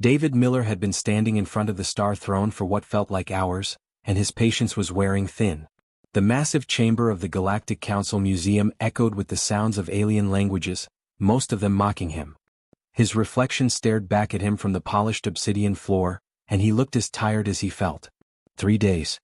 David Miller had been standing in front of the Star Throne for what felt like hours, and his patience was wearing thin. The massive chamber of the Galactic Council Museum echoed with the sounds of alien languages, most of them mocking him. His reflection stared back at him from the polished obsidian floor, and he looked as tired as he felt. 3 days.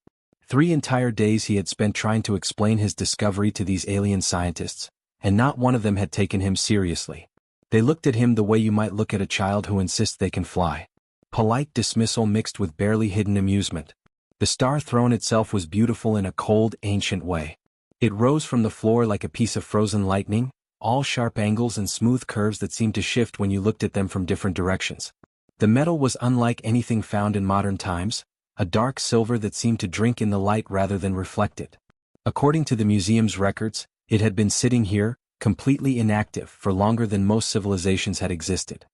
3 entire days he had spent trying to explain his discovery to these alien scientists, and not one of them had taken him seriously. They looked at him the way you might look at a child who insists they can fly. Polite dismissal mixed with barely hidden amusement. The Star Throne itself was beautiful in a cold, ancient way. It rose from the floor like a piece of frozen lightning, all sharp angles and smooth curves that seemed to shift when you looked at them from different directions. The metal was unlike anything found in modern times, a dark silver that seemed to drink in the light rather than reflect it. According to the museum's records, it had been sitting here, completely inactive, for longer than most civilizations had existed.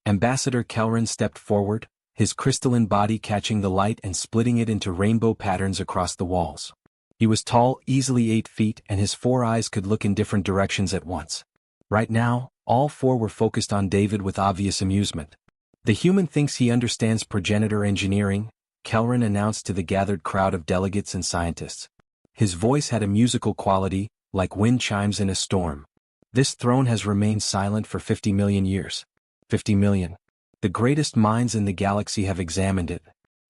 Ambassador Kelran stepped forward, his crystalline body catching the light and splitting it into rainbow patterns across the walls. He was tall, easily 8 feet, and his 4 eyes could look in different directions at once. Right now, all 4 were focused on David with obvious amusement. The human thinks he understands progenitor engineering, Kelran announced to the gathered crowd of delegates and scientists. His voice had a musical quality, like wind chimes in a storm. This throne has remained silent for 50 million years. 50 million. The greatest minds in the galaxy have examined it.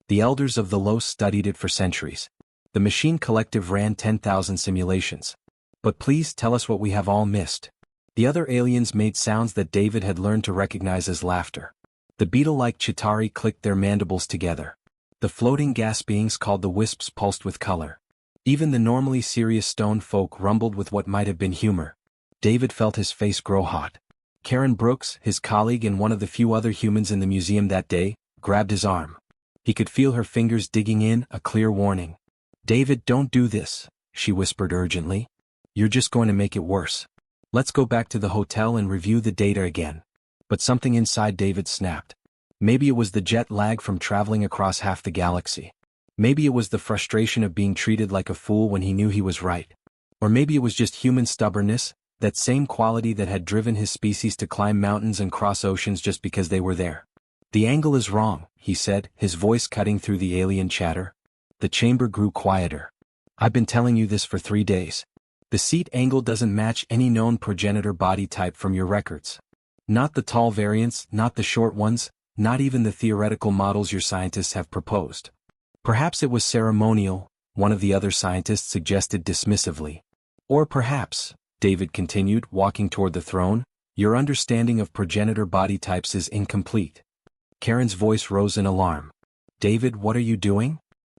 The elders of the Los studied it for centuries. The machine collective ran 10,000 simulations. But please tell us what we have all missed. The other aliens made sounds that David had learned to recognize as laughter. The beetle-like Chitauri clicked their mandibles together. The floating gas beings called the wisps pulsed with color. Even the normally serious stone folk rumbled with what might have been humor. David felt his face grow hot. Karen Brooks, his colleague and one of the few other humans in the museum that day, grabbed his arm. He could feel her fingers digging in, a clear warning. "David, don't do this," she whispered urgently. "You're just going to make it worse. Let's go back to the hotel and review the data again." But something inside David snapped. Maybe it was the jet lag from traveling across half the galaxy. Maybe it was the frustration of being treated like a fool when he knew he was right. Or maybe it was just human stubbornness, that same quality that had driven his species to climb mountains and cross oceans just because they were there. "The angle is wrong," he said, his voice cutting through the alien chatter. The chamber grew quieter. "I've been telling you this for 3 days. The seat angle doesn't match any known progenitor body type from your records. Not the tall variants, not the short ones, not even the theoretical models your scientists have proposed." "Perhaps it was ceremonial," one of the other scientists suggested dismissively. "Or perhaps," David continued, walking toward the throne, "your understanding of progenitor body types is incomplete." Karen's voice rose in alarm. "David, what are you doing?"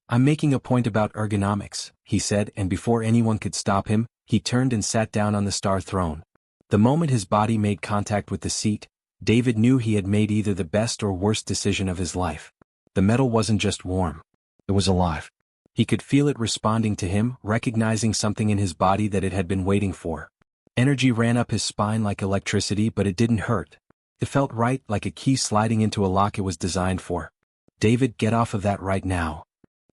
"I'm making a point about ergonomics," he said, and before anyone could stop him, he turned and sat down on the Star Throne. The moment his body made contact with the seat, David knew he had made either the best or worst decision of his life. The metal wasn't just warm. It was alive. He could feel it responding to him, recognizing something in his body that it had been waiting for. Energy ran up his spine like electricity, but it didn't hurt. It felt right, like a key sliding into a lock it was designed for. "David, get off of that right now,"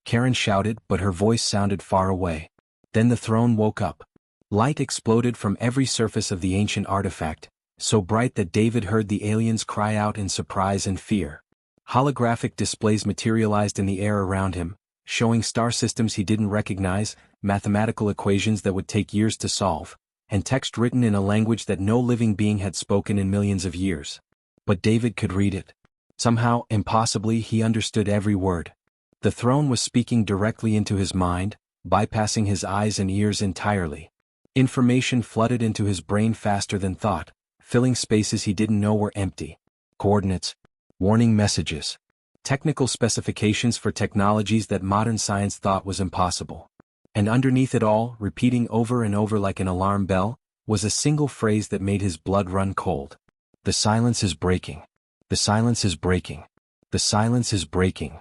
Karen shouted, but her voice sounded far away. Then the throne woke up. Light exploded from every surface of the ancient artifact, so bright that David heard the aliens cry out in surprise and fear. Holographic displays materialized in the air around him, showing star systems he didn't recognize, mathematical equations that would take years to solve, and text written in a language that no living being had spoken in millions of years. But David could read it. Somehow, impossibly, he understood every word. The throne was speaking directly into his mind, bypassing his eyes and ears entirely. Information flooded into his brain faster than thought, filling spaces he didn't know were empty. Coordinates, warning messages, technical specifications for technologies that modern science thought was impossible. And underneath it all, repeating over and over like an alarm bell, was a single phrase that made his blood run cold. "The silence is breaking. The silence is breaking. The silence is breaking."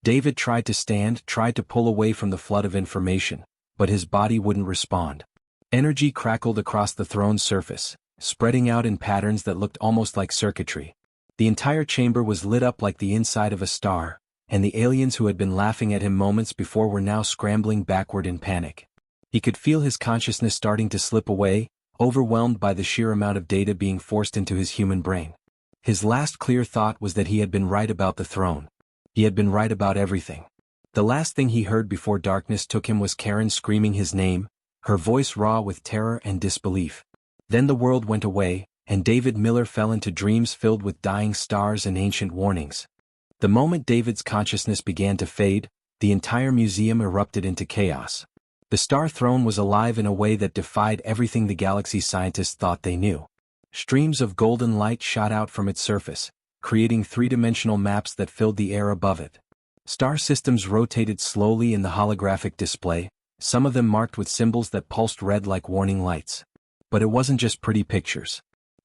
David tried to stand, tried to pull away from the flood of information, but his body wouldn't respond. Energy crackled across the throne's surface, spreading out in patterns that looked almost like circuitry. The entire chamber was lit up like the inside of a star, and the aliens who had been laughing at him moments before were now scrambling backward in panic. He could feel his consciousness starting to slip away, overwhelmed by the sheer amount of data being forced into his human brain. His last clear thought was that he had been right about the throne. He had been right about everything. The last thing he heard before darkness took him was Karen screaming his name, her voice raw with terror and disbelief. Then the world went away, and David Miller fell into dreams filled with dying stars and ancient warnings. The moment David's consciousness began to fade, the entire museum erupted into chaos. The Star Throne was alive in a way that defied everything the galaxy scientists thought they knew. Streams of golden light shot out from its surface, creating three-dimensional maps that filled the air above it. Star systems rotated slowly in the holographic display, some of them marked with symbols that pulsed red like warning lights. But it wasn't just pretty pictures.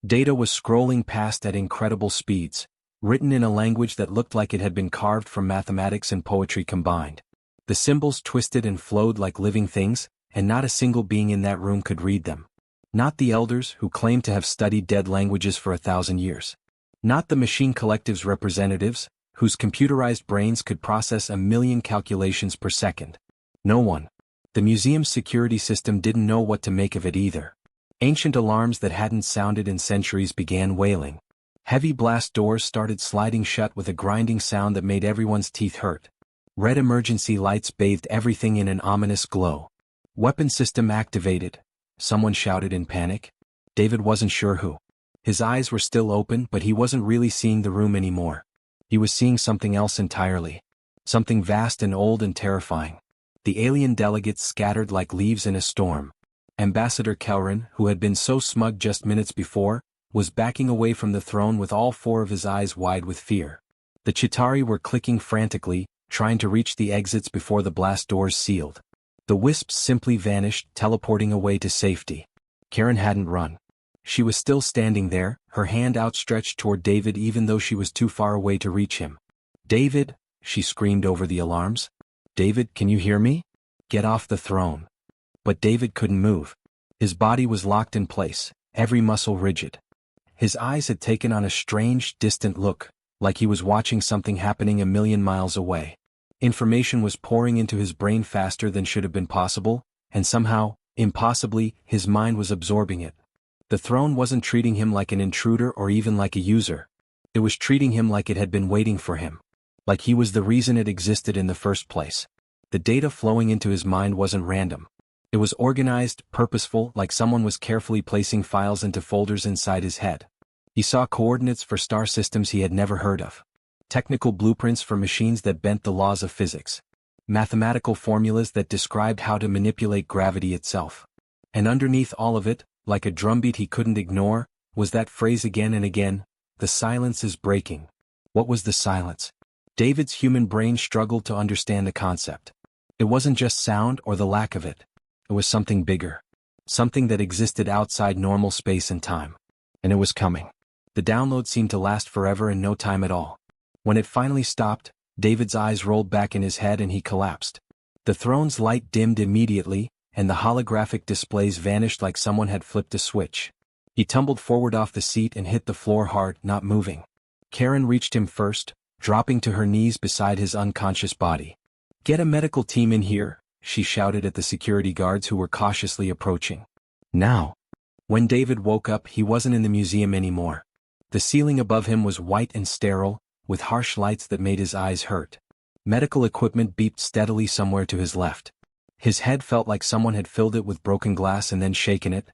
Data was scrolling past at incredible speeds, written in a language that looked like it had been carved from mathematics and poetry combined. The symbols twisted and flowed like living things, and not a single being in that room could read them. Not the elders who claimed to have studied dead languages for 1,000 years. Not the machine collective's representatives, whose computerized brains could process 1,000,000 calculations per second. No one. The museum's security system didn't know what to make of it either. Ancient alarms that hadn't sounded in centuries began wailing. Heavy blast doors started sliding shut with a grinding sound that made everyone's teeth hurt. Red emergency lights bathed everything in an ominous glow. Weapon system activated, someone shouted in panic. David wasn't sure who. His eyes were still open, but he wasn't really seeing the room anymore. He was seeing something else entirely. Something vast and old and terrifying. The alien delegates scattered like leaves in a storm. Ambassador Kelrin, who had been so smug just minutes before, was backing away from the throne with all four of his eyes wide with fear. The Chitauri were clicking frantically, trying to reach the exits before the blast doors sealed. The wisps simply vanished, teleporting away to safety. Karen hadn't run. She was still standing there, her hand outstretched toward David even though she was too far away to reach him. "David," she screamed over the alarms. "David, can you hear me? Get off the throne." But David couldn't move. His body was locked in place, every muscle rigid. His eyes had taken on a strange, distant look, like he was watching something happening 1,000,000 miles away. Information was pouring into his brain faster than should have been possible, and somehow, impossibly, his mind was absorbing it. The throne wasn't treating him like an intruder or even like a user. It was treating him like it had been waiting for him. Like he was the reason it existed in the first place. The data flowing into his mind wasn't random. It was organized, purposeful, like someone was carefully placing files into folders inside his head. He saw coordinates for star systems he had never heard of. Technical blueprints for machines that bent the laws of physics. Mathematical formulas that described how to manipulate gravity itself. And underneath all of it, like a drumbeat he couldn't ignore, was that phrase again and again, "The silence is breaking." What was the silence? David's human brain struggled to understand the concept. It wasn't just sound or the lack of it. It was something bigger. Something that existed outside normal space and time. And it was coming. The download seemed to last forever and no time at all. When it finally stopped, David's eyes rolled back in his head and he collapsed. The throne's light dimmed immediately, and the holographic displays vanished like someone had flipped a switch. He tumbled forward off the seat and hit the floor hard, not moving. Karen reached him first, dropping to her knees beside his unconscious body. "Get a medical team in here," she shouted at the security guards who were cautiously approaching. Now. When David woke up, he wasn't in the museum anymore. The ceiling above him was white and sterile, with harsh lights that made his eyes hurt. Medical equipment beeped steadily somewhere to his left. His head felt like someone had filled it with broken glass and then shaken it.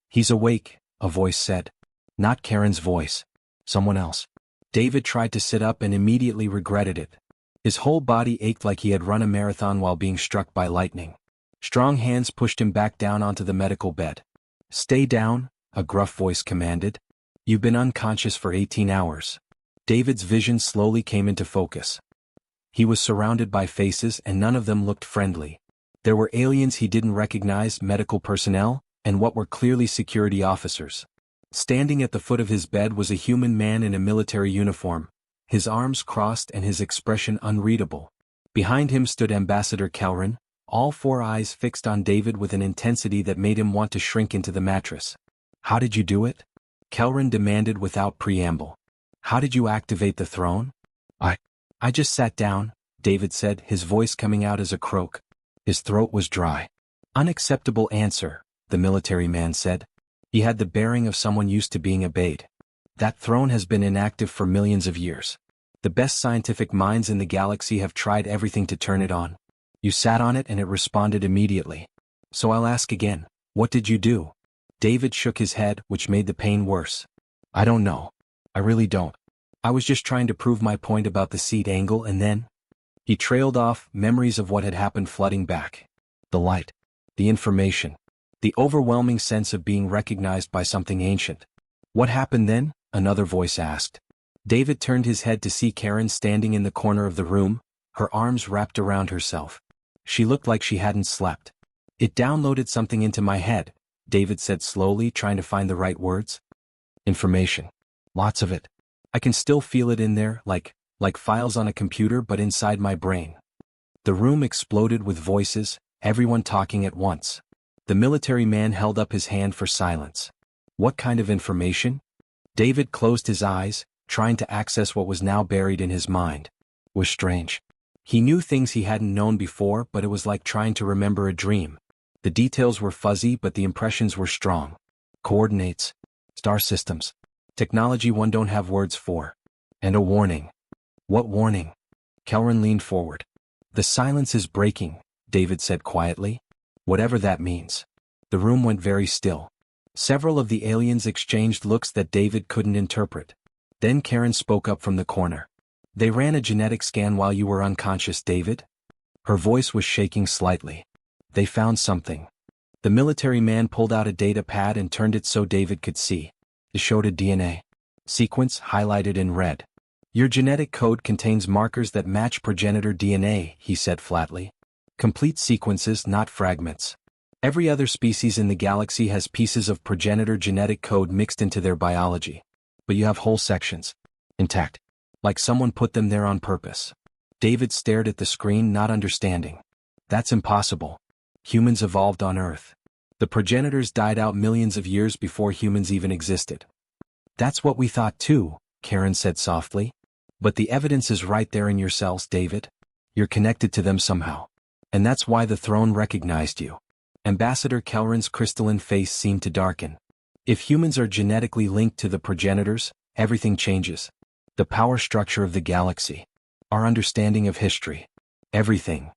"He's awake," a voice said. Not Karen's voice. Someone else. David tried to sit up and immediately regretted it. His whole body ached like he had run a marathon while being struck by lightning. Strong hands pushed him back down onto the medical bed. "Stay down," a gruff voice commanded. "You've been unconscious for 18 hours. David's vision slowly came into focus. He was surrounded by faces and none of them looked friendly. There were aliens he didn't recognize, medical personnel, and what were clearly security officers. Standing at the foot of his bed was a human man in a military uniform, his arms crossed and his expression unreadable. Behind him stood Ambassador Kelrin, all four eyes fixed on David with an intensity that made him want to shrink into the mattress. "How did you do it?" Kelrin demanded without preamble. "How did you activate the throne?" I just sat down," David said, his voice coming out as a croak. His throat was dry. "Unacceptable answer," the military man said. He had the bearing of someone used to being obeyed. That throne has been inactive for millions of years. The best scientific minds in the galaxy have tried everything to turn it on. You sat on it and it responded immediately. So I'll ask again, what did you do? David shook his head, which made the pain worse. I don't know. I really don't. I was just trying to prove my point about the seat angle and then... He trailed off, memories of what had happened flooding back. The light. The information. The overwhelming sense of being recognized by something ancient. What happened then? Another voice asked. David turned his head to see Karen standing in the corner of the room, her arms wrapped around herself. She looked like she hadn't slept. It downloaded something into my head, David said slowly, trying to find the right words. Information. Lots of it. I can still feel it in there, like files on a computer but inside my brain. The room exploded with voices, everyone talking at once. The military man held up his hand for silence. What kind of information? David closed his eyes, trying to access what was now buried in his mind. It was strange. He knew things he hadn't known before, but it was like trying to remember a dream. The details were fuzzy, but the impressions were strong. Coordinates. Star systems. Technology one don't have words for. And a warning. What warning? Kelran leaned forward. The silence is breaking, David said quietly. Whatever that means. The room went very still. Several of the aliens exchanged looks that David couldn't interpret. Then Karen spoke up from the corner. They ran a genetic scan while you were unconscious, David? Her voice was shaking slightly. They found something. The military man pulled out a data pad and turned it so David could see. It showed a DNA sequence highlighted in red. Your genetic code contains markers that match progenitor DNA, he said flatly. Complete sequences, not fragments. Every other species in the galaxy has pieces of progenitor genetic code mixed into their biology. But you have whole sections. Intact. Like someone put them there on purpose. David stared at the screen, not understanding. That's impossible. Humans evolved on Earth. The progenitors died out millions of years before humans even existed. That's what we thought too, Karen said softly. But the evidence is right there in your cells, David. You're connected to them somehow. And that's why the throne recognized you. Ambassador Kelran's crystalline face seemed to darken. If humans are genetically linked to the progenitors, everything changes. The power structure of the galaxy. Our understanding of history. Everything.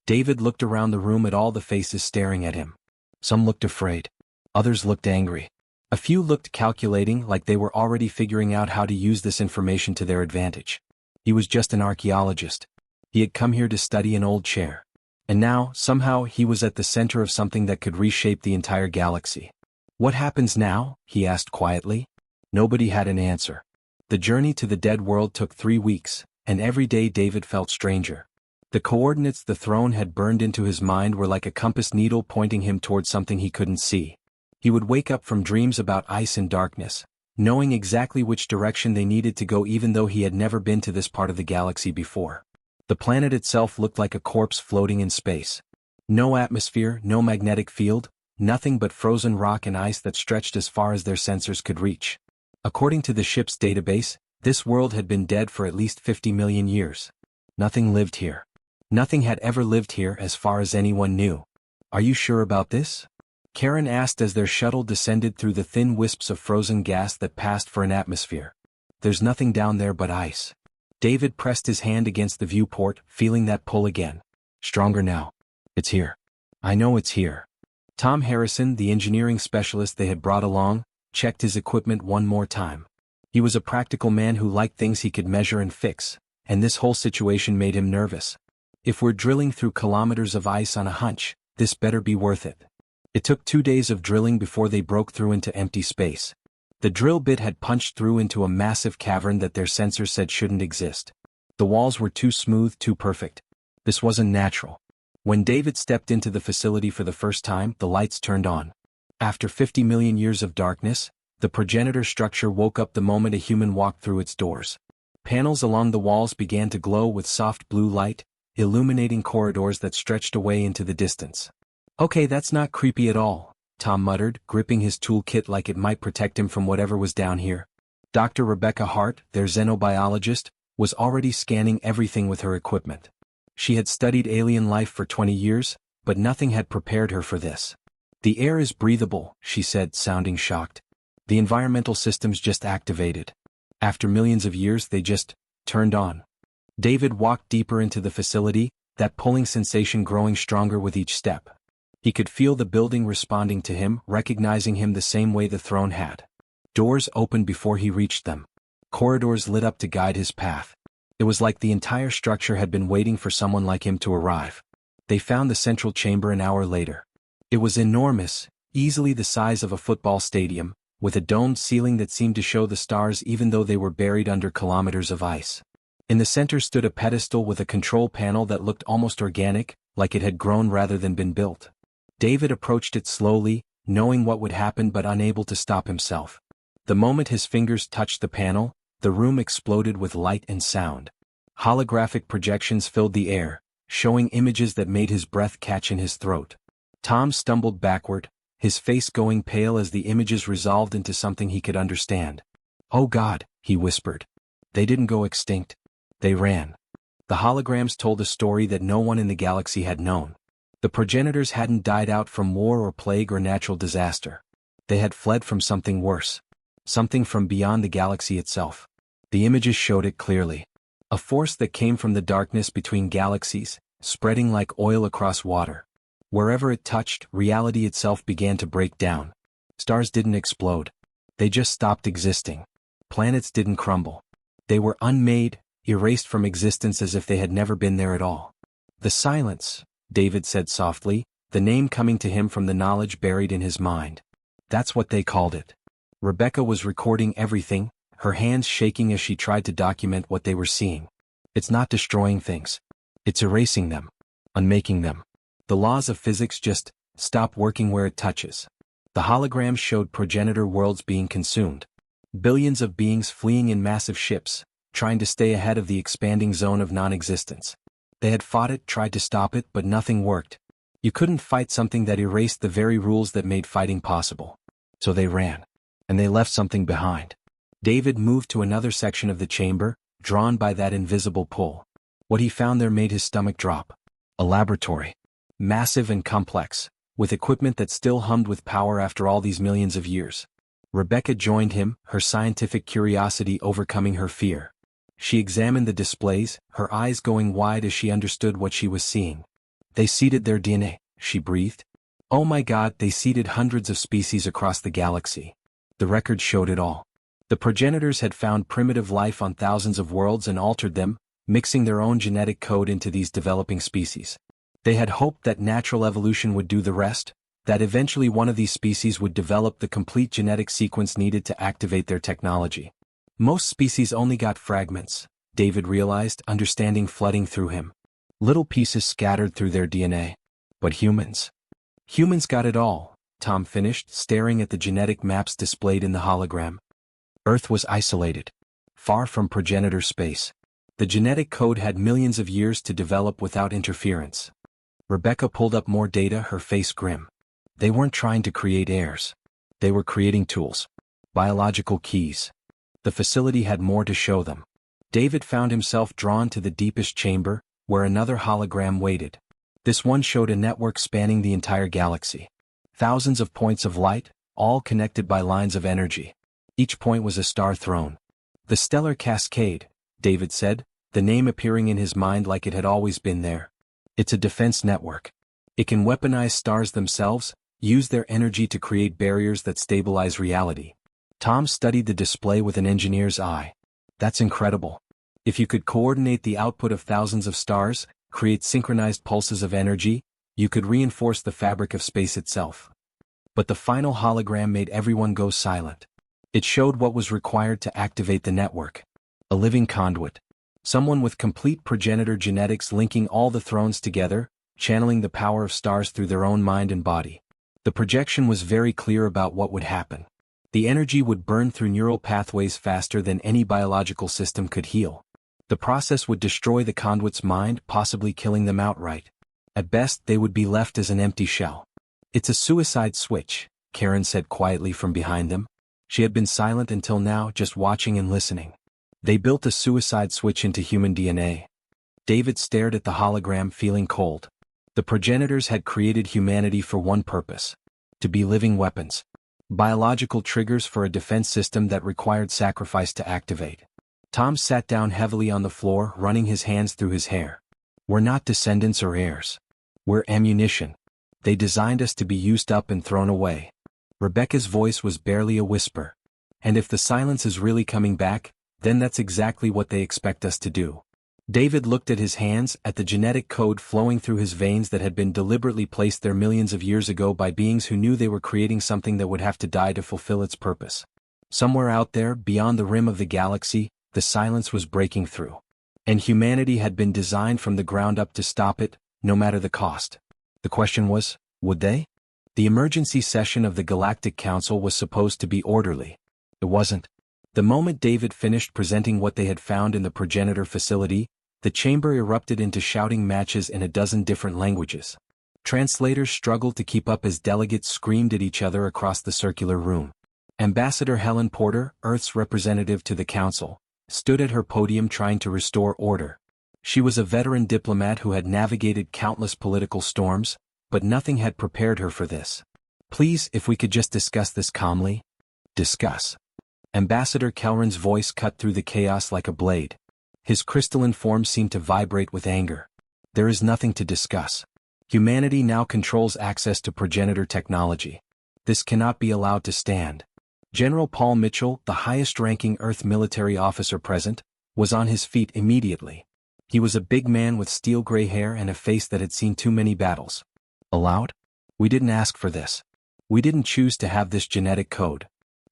David looked around the room at all the faces staring at him. Some looked afraid. Others looked angry. A few looked calculating, like they were already figuring out how to use this information to their advantage. He was just an archaeologist. He had come here to study an old chair. And now, somehow, he was at the center of something that could reshape the entire galaxy. What happens now? He asked quietly. Nobody had an answer. The journey to the dead world took 3 weeks, and every day David felt stranger. The coordinates the throne had burned into his mind were like a compass needle pointing him toward something he couldn't see. He would wake up from dreams about ice and darkness, knowing exactly which direction they needed to go even though he had never been to this part of the galaxy before. The planet itself looked like a corpse floating in space. No atmosphere, no magnetic field, nothing but frozen rock and ice that stretched as far as their sensors could reach. According to the ship's database, this world had been dead for at least 50 million years. Nothing lived here. Nothing had ever lived here as far as anyone knew. Are you sure about this? Karen asked as their shuttle descended through the thin wisps of frozen gas that passed for an atmosphere. There's nothing down there but ice. David pressed his hand against the viewport, feeling that pull again. Stronger now. It's here. I know it's here. Tom Harrison, the engineering specialist they had brought along, checked his equipment one more time. He was a practical man who liked things he could measure and fix, and this whole situation made him nervous. If we're drilling through kilometers of ice on a hunch, this better be worth it. It took 2 days of drilling before they broke through into empty space. The drill bit had punched through into a massive cavern that their sensors said shouldn't exist. The walls were too smooth, too perfect. This wasn't natural. When David stepped into the facility for the first time, the lights turned on. After 50 million years of darkness, the progenitor structure woke up the moment a human walked through its doors. Panels along the walls began to glow with soft blue light, illuminating corridors that stretched away into the distance. Okay, that's not creepy at all, Tom muttered, gripping his toolkit like it might protect him from whatever was down here. Dr. Rebecca Hart, their xenobiologist, was already scanning everything with her equipment. She had studied alien life for 20 years, but nothing had prepared her for this. The air is breathable, she said, sounding shocked. The environmental systems just activated. After millions of years they just turned on. David walked deeper into the facility, that pulling sensation growing stronger with each step. He could feel the building responding to him, recognizing him the same way the throne had. Doors opened before he reached them. Corridors lit up to guide his path. It was like the entire structure had been waiting for someone like him to arrive. They found the central chamber an hour later. It was enormous, easily the size of a football stadium, with a domed ceiling that seemed to show the stars even though they were buried under kilometers of ice. In the center stood a pedestal with a control panel that looked almost organic, like it had grown rather than been built. David approached it slowly, knowing what would happen but unable to stop himself. The moment his fingers touched the panel, the room exploded with light and sound. Holographic projections filled the air, showing images that made his breath catch in his throat. Tom stumbled backward, his face going pale as the images resolved into something he could understand. "Oh God," he whispered. "They didn't go extinct. They ran." The holograms told a story that no one in the galaxy had known. The progenitors hadn't died out from war or plague or natural disaster. They had fled from something worse. Something from beyond the galaxy itself. The images showed it clearly. A force that came from the darkness between galaxies, spreading like oil across water. Wherever it touched, reality itself began to break down. Stars didn't explode. They just stopped existing. Planets didn't crumble. They were unmade, erased from existence as if they had never been there at all. "The silence," David said softly, the name coming to him from the knowledge buried in his mind. That's what they called it. Rebecca was recording everything, her hands shaking as she tried to document what they were seeing. "It's not destroying things. It's erasing them. Unmaking them. The laws of physics just stop working where it touches." The holograms showed progenitor worlds being consumed. Billions of beings fleeing in massive ships, trying to stay ahead of the expanding zone of non-existence. They had fought it, tried to stop it, but nothing worked. You couldn't fight something that erased the very rules that made fighting possible. So they ran. And they left something behind. David moved to another section of the chamber, drawn by that invisible pull. What he found there made his stomach drop. A laboratory. Massive and complex, with equipment that still hummed with power after all these millions of years. Rebecca joined him, her scientific curiosity overcoming her fear. She examined the displays, her eyes going wide as she understood what she was seeing. "They seeded their DNA," she breathed. "Oh my God, they seeded hundreds of species across the galaxy." The records showed it all. The progenitors had found primitive life on thousands of worlds and altered them, mixing their own genetic code into these developing species. They had hoped that natural evolution would do the rest, that eventually one of these species would develop the complete genetic sequence needed to activate their technology. Most species only got fragments, David realized, understanding flooding through him. Little pieces scattered through their DNA. But humans got it all, Tom finished, staring at the genetic maps displayed in the hologram. Earth was isolated, far from progenitor space. The genetic code had millions of years to develop without interference. Rebecca pulled up more data, her face grim. They weren't trying to create heirs. They were creating tools. Biological keys. The facility had more to show them. David found himself drawn to the deepest chamber, where another hologram waited. This one showed a network spanning the entire galaxy. Thousands of points of light, all connected by lines of energy. Each point was a star throne. "The Stellar Cascade," David said, the name appearing in his mind like it had always been there. "It's a defense network. It can weaponize stars themselves, use their energy to create barriers that stabilize reality." Tom studied the display with an engineer's eye. "That's incredible. If you could coordinate the output of thousands of stars, create synchronized pulses of energy, you could reinforce the fabric of space itself." But the final hologram made everyone go silent. It showed what was required to activate the network. A living conduit. Someone with complete progenitor genetics linking all the thrones together, channeling the power of stars through their own mind and body. The projection was very clear about what would happen. The energy would burn through neural pathways faster than any biological system could heal. The process would destroy the conduit's mind, possibly killing them outright. At best, they would be left as an empty shell. "It's a suicide switch," Karen said quietly from behind them. She had been silent until now, just watching and listening. "They built a suicide switch into human DNA." David stared at the hologram, feeling cold. The progenitors had created humanity for one purpose: to be living weapons. Biological triggers for a defense system that required sacrifice to activate. Tom sat down heavily on the floor, running his hands through his hair. We're not descendants or heirs. We're ammunition. They designed us to be used up and thrown away. Rebecca's voice was barely a whisper. And if the silence is really coming back, then that's exactly what they expect us to do. David looked at his hands, at the genetic code flowing through his veins that had been deliberately placed there millions of years ago by beings who knew they were creating something that would have to die to fulfill its purpose. Somewhere out there, beyond the rim of the galaxy, the silence was breaking through. And humanity had been designed from the ground up to stop it, no matter the cost. The question was, would they? The emergency session of the Galactic Council was supposed to be orderly. It wasn't. The moment David finished presenting what they had found in the progenitor facility, the chamber erupted into shouting matches in a dozen different languages. Translators struggled to keep up as delegates screamed at each other across the circular room. Ambassador Helen Porter, Earth's representative to the Council, stood at her podium trying to restore order. She was a veteran diplomat who had navigated countless political storms, but nothing had prepared her for this. Please, if we could just discuss this calmly. Discuss. Ambassador Kelrin's voice cut through the chaos like a blade. His crystalline form seemed to vibrate with anger. There is nothing to discuss. Humanity now controls access to progenitor technology. This cannot be allowed to stand. General Paul Mitchell, the highest-ranking Earth military officer present, was on his feet immediately. He was a big man with steel-gray hair and a face that had seen too many battles. Allowed? We didn't ask for this. We didn't choose to have this genetic code.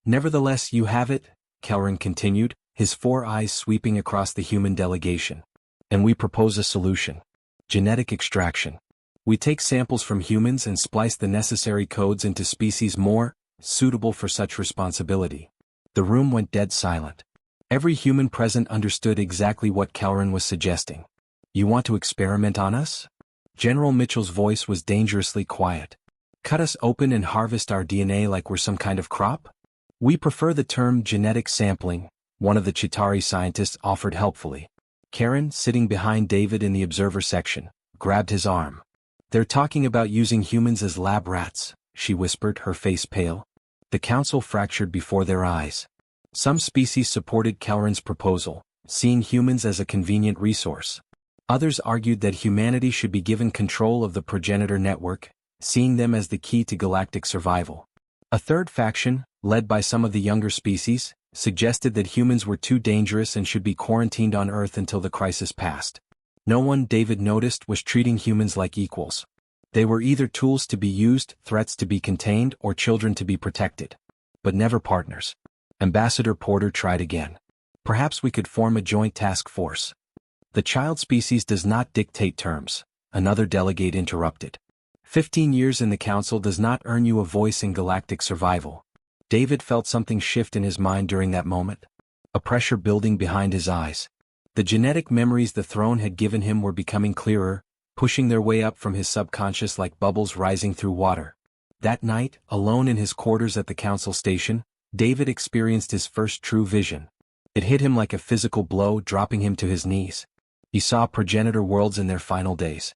Nevertheless, you have it, Kelrin continued, his four eyes sweeping across the human delegation. And we propose a solution. Genetic extraction. We take samples from humans and splice the necessary codes into species more suitable for such responsibility. The room went dead silent. Every human present understood exactly what Kelrin was suggesting. You want to experiment on us? General Mitchell's voice was dangerously quiet. Cut us open and harvest our DNA like we're some kind of crop? We prefer the term genetic sampling, one of the Chitauri scientists offered helpfully. Karen, sitting behind David in the observer section, grabbed his arm. They're talking about using humans as lab rats, she whispered, her face pale. The council fractured before their eyes. Some species supported Kelrin's proposal, seeing humans as a convenient resource. Others argued that humanity should be given control of the progenitor network, seeing them as the key to galactic survival. A third faction, led by some of the younger species, suggested that humans were too dangerous and should be quarantined on Earth until the crisis passed. No one, David noticed, was treating humans like equals. They were either tools to be used, threats to be contained, or children to be protected. But never partners. Ambassador Porter tried again. Perhaps we could form a joint task force. The child species does not dictate terms, another delegate interrupted. 15 years in the council does not earn you a voice in galactic survival. David felt something shift in his mind during that moment. A pressure building behind his eyes. The genetic memories the throne had given him were becoming clearer, pushing their way up from his subconscious like bubbles rising through water. That night, alone in his quarters at the council station, David experienced his first true vision. It hit him like a physical blow, dropping him to his knees. He saw progenitor worlds in their final days.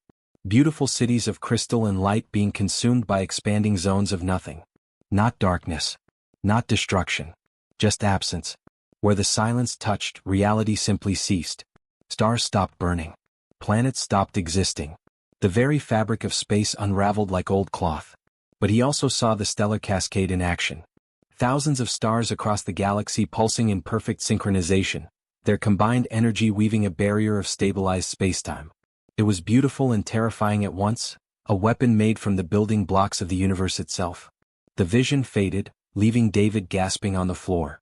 Beautiful cities of crystal and light being consumed by expanding zones of nothing. Not darkness. Not destruction. Just absence. Where the silence touched, reality simply ceased. Stars stopped burning. Planets stopped existing. The very fabric of space unraveled like old cloth. But he also saw the stellar cascade in action. Thousands of stars across the galaxy pulsing in perfect synchronization, their combined energy weaving a barrier of stabilized spacetime. It was beautiful and terrifying at once, a weapon made from the building blocks of the universe itself. The vision faded, leaving David gasping on the floor.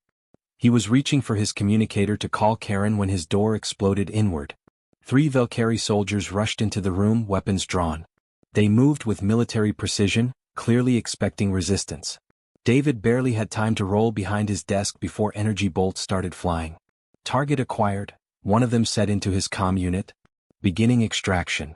He was reaching for his communicator to call Karen when his door exploded inward. 3 Valkyrie soldiers rushed into the room, weapons drawn. They moved with military precision, clearly expecting resistance. David barely had time to roll behind his desk before energy bolts started flying. Target acquired, one of them said into his comm unit. Beginning extraction.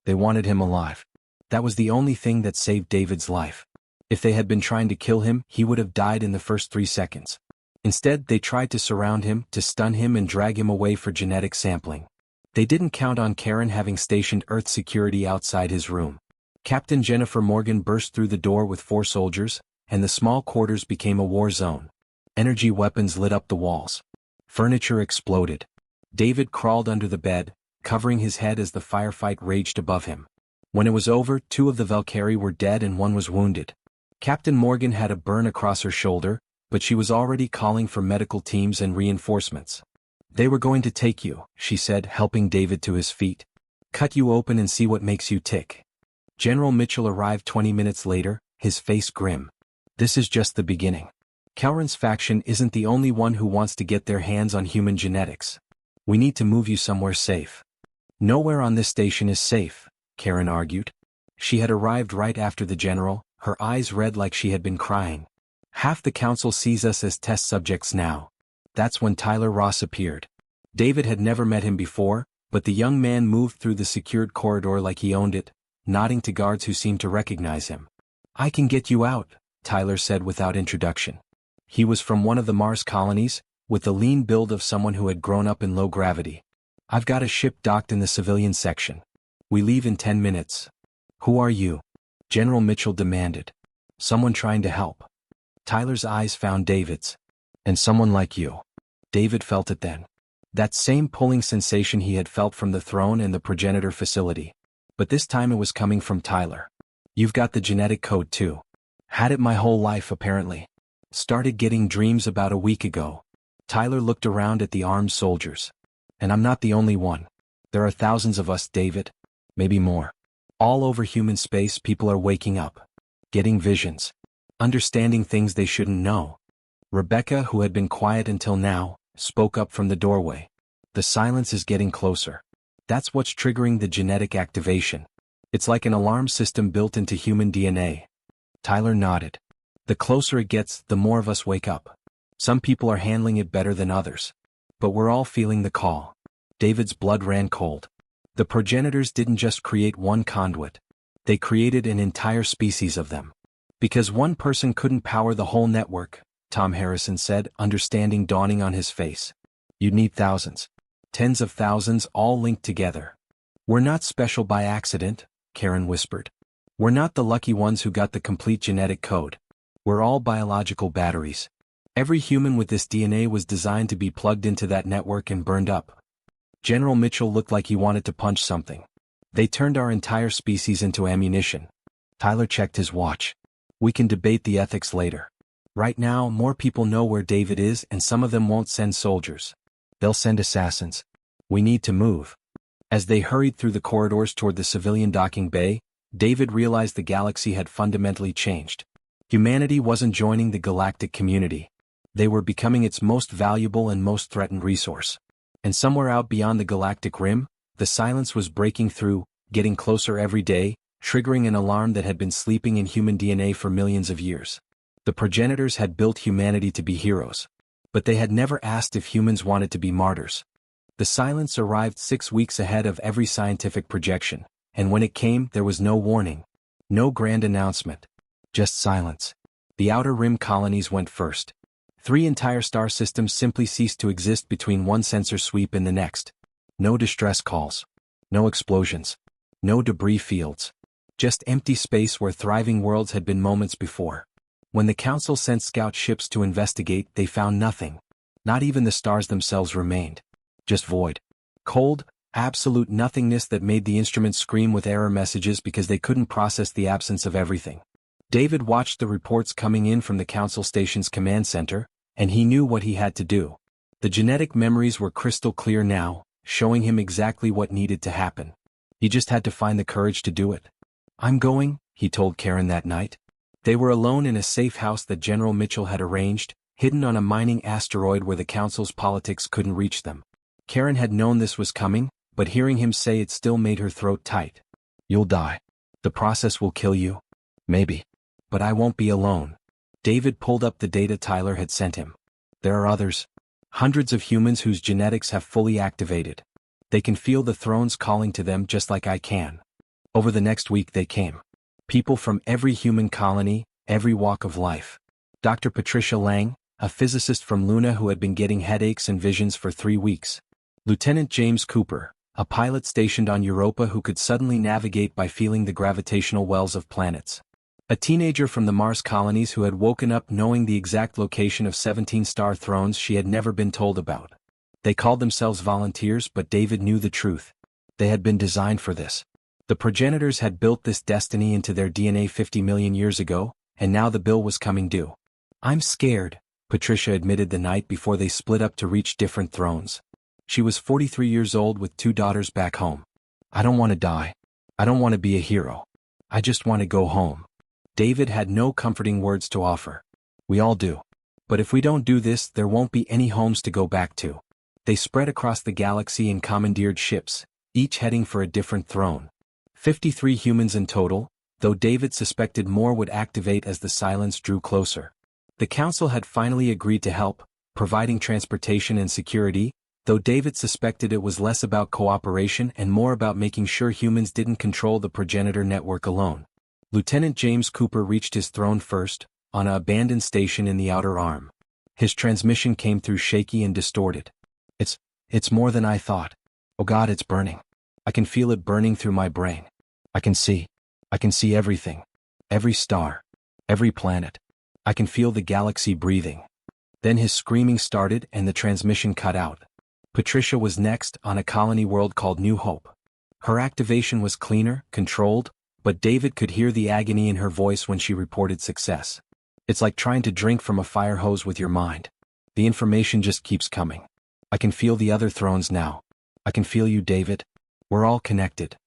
They wanted him alive. That was the only thing that saved David's life. If they had been trying to kill him, he would have died in the first 3 seconds. Instead, they tried to surround him, to stun him and drag him away for genetic sampling. They didn't count on Karen having stationed Earth security outside his room. Captain Jennifer Morgan burst through the door with 4 soldiers, and the small quarters became a war zone. Energy weapons lit up the walls. Furniture exploded. David crawled under the bed, covering his head as the firefight raged above him. When it was over, 2 of the Valkyrie were dead and 1 was wounded. Captain Morgan had a burn across her shoulder, but she was already calling for medical teams and reinforcements. "They were going to take you," she said, helping David to his feet. "Cut you open and see what makes you tick." General Mitchell arrived 20 minutes later, his face grim. "This is just the beginning. Kelren's faction isn't the only one who wants to get their hands on human genetics. We need to move you somewhere safe." "Nowhere on this station is safe," Karen argued. She had arrived right after the general, her eyes red like she had been crying. "Half the council sees us as test subjects now." That's when Tyler Ross appeared. David had never met him before, but the young man moved through the secured corridor like he owned it, nodding to guards who seemed to recognize him. "I can get you out," Tyler said without introduction. He was from one of the Mars colonies, with the lean build of someone who had grown up in low gravity. "I've got a ship docked in the civilian section. We leave in 10 minutes. "Who are you?" General Mitchell demanded. "Someone trying to help." Tyler's eyes found David's. "And someone like you." David felt it then. That same pulling sensation he had felt from the throne and the progenitor facility. But this time it was coming from Tyler. "You've got the genetic code too." "Had it my whole life apparently. Started getting dreams about a week ago." Tyler looked around at the armed soldiers. "And I'm not the only one. There are thousands of us, David. Maybe more. All over human space people are waking up. Getting visions. Understanding things they shouldn't know." Rebecca, who had been quiet until now, spoke up from the doorway. "The silence is getting closer. That's what's triggering the genetic activation. It's like an alarm system built into human DNA." Tyler nodded. "The closer it gets, the more of us wake up. Some people are handling it better than others. But we're all feeling the call." David's blood ran cold. The progenitors didn't just create one conduit. They created an entire species of them. "Because one person couldn't power the whole network," Tom Harrison said, understanding dawning on his face. "You'd need thousands. Tens of thousands all linked together." "We're not special by accident," Karen whispered. "We're not the lucky ones who got the complete genetic code. We're all biological batteries. Every human with this DNA was designed to be plugged into that network and burned up." General Mitchell looked like he wanted to punch something. "They turned our entire species into ammunition." Tyler checked his watch. "We can debate the ethics later. Right now, more people know where David is and some of them won't send soldiers. They'll send assassins. We need to move." As they hurried through the corridors toward the civilian docking bay, David realized the galaxy had fundamentally changed. Humanity wasn't joining the galactic community. They were becoming its most valuable and most threatened resource. And somewhere out beyond the galactic rim, the silence was breaking through, getting closer every day, triggering an alarm that had been sleeping in human DNA for millions of years. The progenitors had built humanity to be heroes. But they had never asked if humans wanted to be martyrs. The silence arrived 6 weeks ahead of every scientific projection, and when it came, there was no warning. No grand announcement. Just silence. The outer rim colonies went first. 3 entire star systems simply ceased to exist between one sensor sweep and the next. No distress calls. No explosions. No debris fields. Just empty space where thriving worlds had been moments before. When the Council sent scout ships to investigate, they found nothing. Not even the stars themselves remained. Just void. Cold, absolute nothingness that made the instruments scream with error messages because they couldn't process the absence of everything. David watched the reports coming in from the Council Station's command center, and he knew what he had to do. The genetic memories were crystal clear now, showing him exactly what needed to happen. He just had to find the courage to do it. "I'm going," he told Karen that night. They were alone in a safe house that General Mitchell had arranged, hidden on a mining asteroid where the Council's politics couldn't reach them. Karen had known this was coming, but hearing him say it still made her throat tight. "You'll die. The process will kill you. Maybe. But I won't be alone." David pulled up the data Tyler had sent him. "There are others. Hundreds of humans whose genetics have fully activated. They can feel the thrones calling to them just like I can." Over the next week they came. People from every human colony, every walk of life. Dr. Patricia Lang, a physicist from Luna who had been getting headaches and visions for 3 weeks. Lieutenant James Cooper, a pilot stationed on Europa who could suddenly navigate by feeling the gravitational wells of planets. A teenager from the Mars colonies who had woken up knowing the exact location of 17 star thrones she had never been told about. They called themselves volunteers, but David knew the truth. They had been designed for this. The progenitors had built this destiny into their DNA 50 million years ago, and now the bill was coming due. "I'm scared," Patricia admitted the night before they split up to reach different thrones. She was 43 years old with 2 daughters back home. "I don't want to die. I don't want to be a hero. I just want to go home." David had no comforting words to offer. "We all do. But if we don't do this, there won't be any homes to go back to." They spread across the galaxy in commandeered ships, each heading for a different throne. 53 humans in total, though David suspected more would activate as the silence drew closer. The council had finally agreed to help, providing transportation and security, though David suspected it was less about cooperation and more about making sure humans didn't control the progenitor network alone. Lieutenant James Cooper reached his throne first, on an abandoned station in the Outer Arm. His transmission came through shaky and distorted. It's more than I thought. Oh God, it's burning. I can feel it burning through my brain. I can see everything. Every star. Every planet. I can feel the galaxy breathing." Then his screaming started and the transmission cut out. Patricia was next, on a colony world called New Hope. Her activation was cleaner, controlled, but David could hear the agony in her voice when she reported success. "It's like trying to drink from a fire hose with your mind. The information just keeps coming. I can feel the other thrones now. I can feel you, David. We're all connected."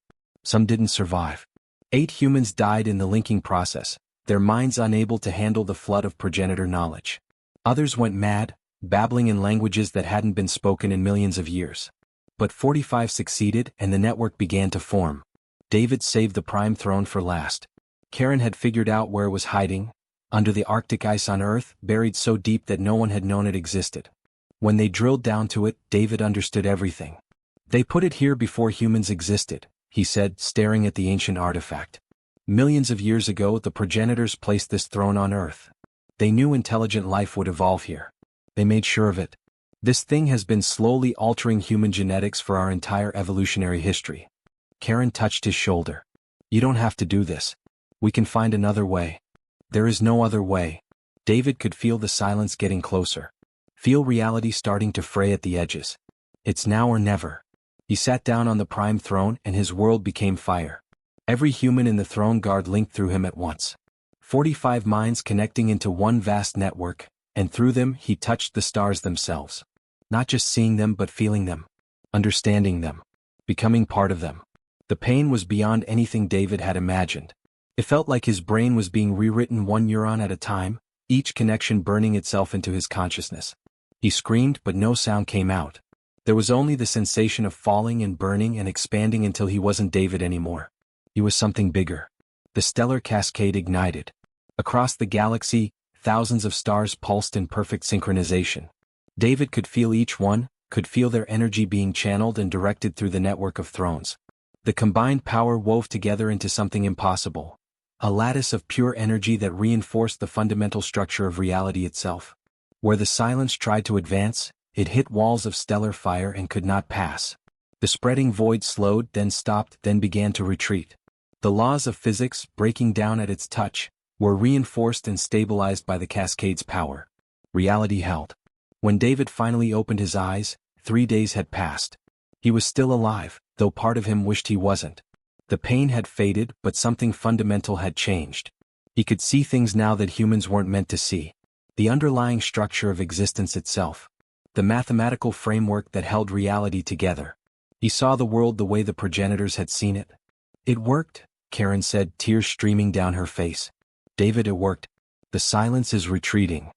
Some didn't survive. 8 humans died in the linking process, their minds unable to handle the flood of progenitor knowledge. Others went mad, babbling in languages that hadn't been spoken in millions of years. But 45 succeeded and the network began to form. David saved the prime throne for last. Karen had figured out where it was hiding, under the Arctic ice on Earth, buried so deep that no one had known it existed. When they drilled down to it, David understood everything. "They put it here before humans existed," he said, staring at the ancient artifact. "Millions of years ago, the progenitors placed this throne on Earth. They knew intelligent life would evolve here. They made sure of it. This thing has been slowly altering human genetics for our entire evolutionary history." Karen touched his shoulder. "You don't have to do this. We can find another way." "There is no other way." David could feel the silence getting closer. Feel reality starting to fray at the edges. "It's now or never." He sat down on the prime throne and his world became fire. Every human in the throne guard linked through him at once. 45 minds connecting into one vast network, and through them he touched the stars themselves. Not just seeing them but feeling them. Understanding them. Becoming part of them. The pain was beyond anything David had imagined. It felt like his brain was being rewritten one neuron at a time, each connection burning itself into his consciousness. He screamed but no sound came out. There was only the sensation of falling and burning and expanding until he wasn't David anymore. He was something bigger. The stellar cascade ignited. Across the galaxy, thousands of stars pulsed in perfect synchronization. David could feel each one, could feel their energy being channeled and directed through the network of thrones. The combined power wove together into something impossible. A lattice of pure energy that reinforced the fundamental structure of reality itself. Where the silence tried to advance, it hit walls of stellar fire and could not pass. The spreading void slowed, then stopped, then began to retreat. The laws of physics, breaking down at its touch, were reinforced and stabilized by the cascade's power. Reality held. When David finally opened his eyes, 3 days had passed. He was still alive, though part of him wished he wasn't. The pain had faded, but something fundamental had changed. He could see things now that humans weren't meant to see. The underlying structure of existence itself. The mathematical framework that held reality together. He saw the world the way the progenitors had seen it. "It worked," Karen said, tears streaming down her face. "David, it worked. The silence is retreating."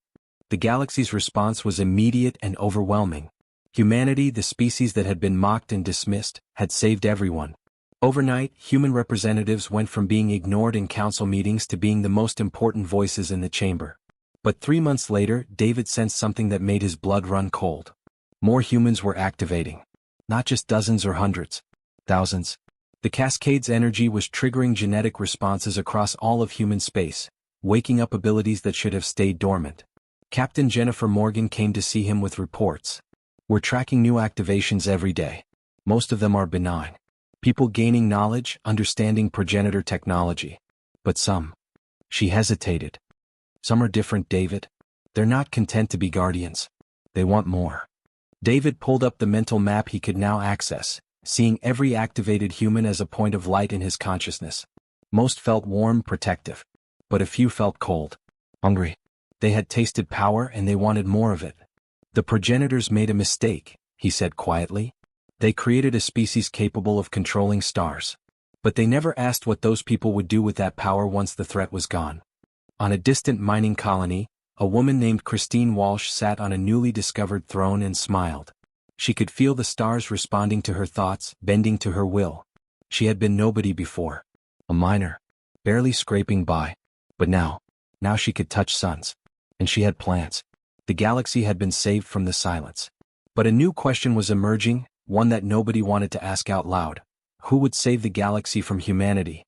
The galaxy's response was immediate and overwhelming. Humanity, the species that had been mocked and dismissed, had saved everyone. Overnight, human representatives went from being ignored in council meetings to being the most important voices in the chamber. But 3 months later, David sensed something that made his blood run cold. More humans were activating. Not just dozens or hundreds. Thousands. The cascade's energy was triggering genetic responses across all of human space, waking up abilities that should have stayed dormant. Captain Jennifer Morgan came to see him with reports. "We're tracking new activations every day. Most of them are benign. People gaining knowledge, understanding progenitor technology. But some. She hesitated. Some are different, David. They're not content to be guardians. They want more. David pulled up the mental map he could now access, seeing every activated human as a point of light in his consciousness. Most felt warm, protective. But a few felt cold. Hungry. They had tasted power and they wanted more of it. The progenitors made a mistake, he said quietly. They created a species capable of controlling stars. But they never asked what those people would do with that power once the threat was gone. On a distant mining colony, a woman named Christine Walsh sat on a newly discovered throne and smiled. She could feel the stars responding to her thoughts, bending to her will. She had been nobody before. A miner. Barely scraping by. But now she could touch suns. And she had plans. The galaxy had been saved from the silence. But a new question was emerging, one that nobody wanted to ask out loud. Who would save the galaxy from humanity?